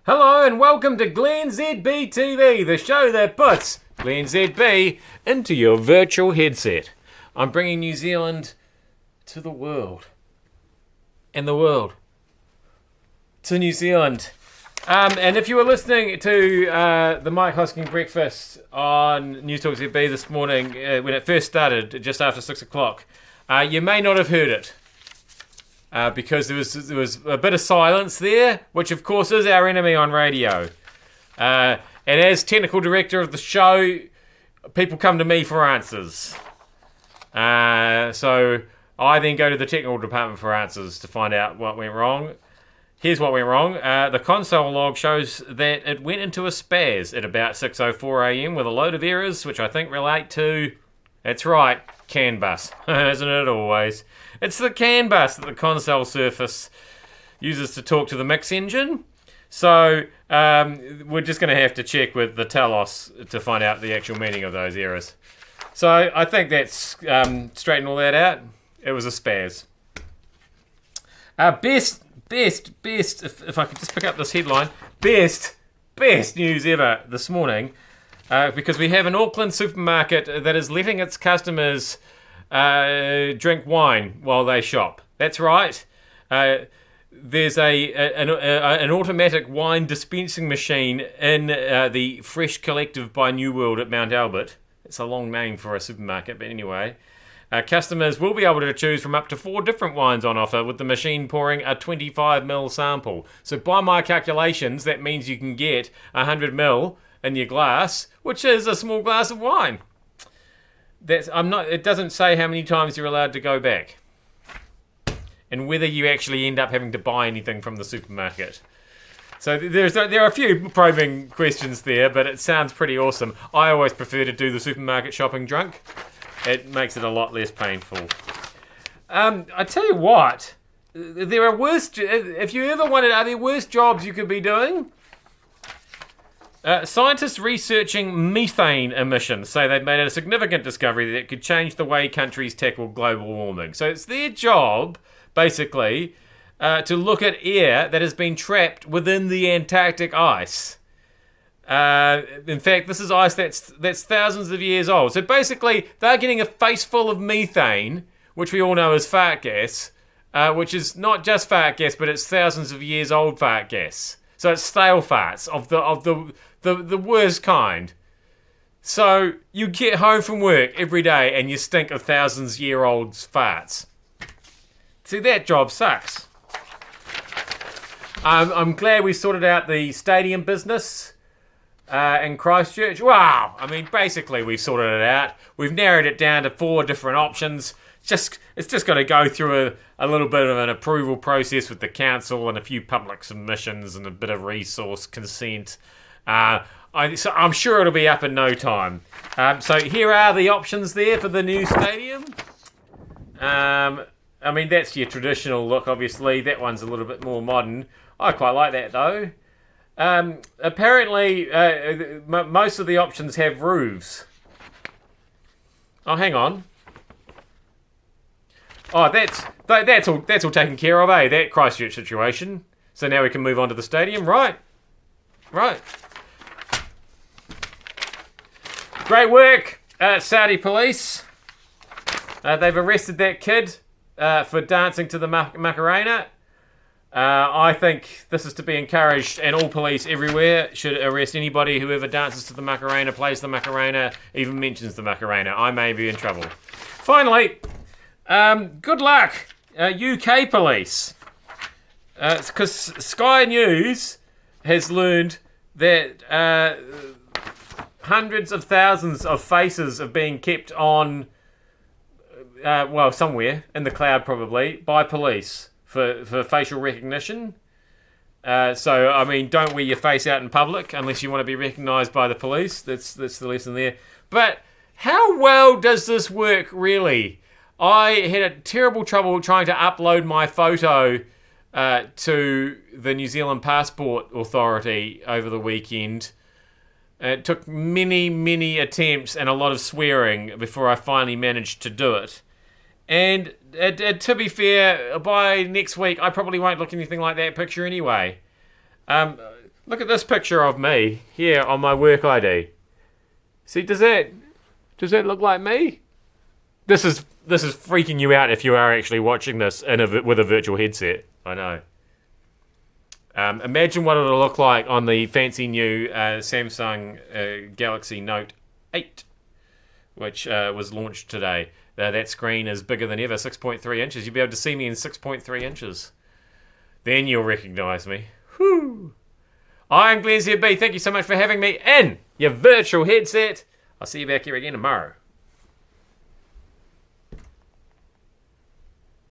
Hello and welcome to glennzb TV, the show that puts glennzb into your virtual headset. I'm bringing New Zealand to the world. And the world to New Zealand. And if you were listening to the Mike Hosking breakfast on News Talk ZB this morning, when it first started, just after 6 o'clock, you may not have heard it. Because there was a bit of silence there, which of course is our enemy on radio. And as technical director of the show, people come to me for answers. So I then go to the technical department for answers to find out what went wrong. Here's what went wrong. The console log shows that it went into a spaz at about 6:04 a.m. with a load of errors, which I think relate to, that's right, CAN bus, isn't it always? It's the CAN bus that the console surface uses to talk to the mix engine. So we're just going to have to check with the Telos to find out the actual meaning of those errors. So I think that's straightened all that out. It was a spaz. Best, if I could just pick up this headline, best news ever this morning, because we have an Auckland supermarket that is letting its customers drink wine while they shop. That's right. There's an automatic wine dispensing machine in the Fresh Collective by New World at Mount Albert. It's a long name for a supermarket, but anyway. Customers will be able to choose from up to 4 different wines on offer, with the machine pouring a 25ml sample. So by my calculations, that means you can get 100ml in your glass, which is a small glass of wine. It doesn't say how many times you're allowed to go back, and whether you actually end up having to buy anything from the supermarket. So there are a few probing questions there, but it sounds pretty awesome. I always prefer to do the supermarket shopping drunk. It makes it a lot less painful. I tell you what, there are worse. If you ever wondered, are there worse jobs you could be doing? Scientists researching methane emissions say they've made a significant discovery that could change the way countries tackle global warming. So it's their job, basically, to look at air that has been trapped within the Antarctic ice. In fact, this is ice that's thousands of years old. So basically, they're getting a face full of methane, which we all know is fart gas, which is not just fart gas, but it's thousands of years old fart gas. So it's stale farts of the worst kind. So you get home from work every day and you stink of thousands-year-old farts. See, that job sucks. I'm glad we sorted out the stadium business in Christchurch. Wow! I mean, basically we've sorted it out. We've narrowed it down to 4 different options. It's just got to go through a little bit of an approval process with the council and a few public submissions and a bit of resource consent. So I'm sure it'll be up in no time. So here are the options there for the new stadium. I mean, that's your traditional look, obviously. That one's a little bit more modern. I quite like that, though. Apparently, most of the options have roofs. Oh, hang on. Oh, that's all taken care of, eh? That Christchurch situation. So now we can move on to the stadium, right? Great work, Saudi police. They've arrested that kid for dancing to the Macarena. I think this is to be encouraged, and all police everywhere should arrest anybody who ever dances to the Macarena, plays the Macarena, even mentions the Macarena. I may be in trouble. Finally, good luck, UK police. Because Sky News has learned that hundreds of thousands of faces are being kept on, somewhere in the cloud probably, by police for facial recognition. So, I mean, don't wear your face out in public unless you want to be recognised by the police. That's the lesson there. But how well does this work, really? I had a terrible trouble trying to upload my photo to the New Zealand Passport Authority over the weekend. It took many attempts and a lot of swearing before I finally managed to do it. And to be fair, by next week, I probably won't look anything like that picture anyway. Look at this picture of me here on my work ID. See, does that look like me? This is freaking you out if you are actually watching this with a virtual headset. I know. Imagine what it'll look like on the fancy new Samsung Galaxy Note 8, which was launched today. That screen is bigger than ever, 6.3 inches. You'll be able to see me in 6.3 inches. Then you'll recognise me. Whew. I'm glennzb. Thank you so much for having me in your virtual headset. I'll see you back here again tomorrow.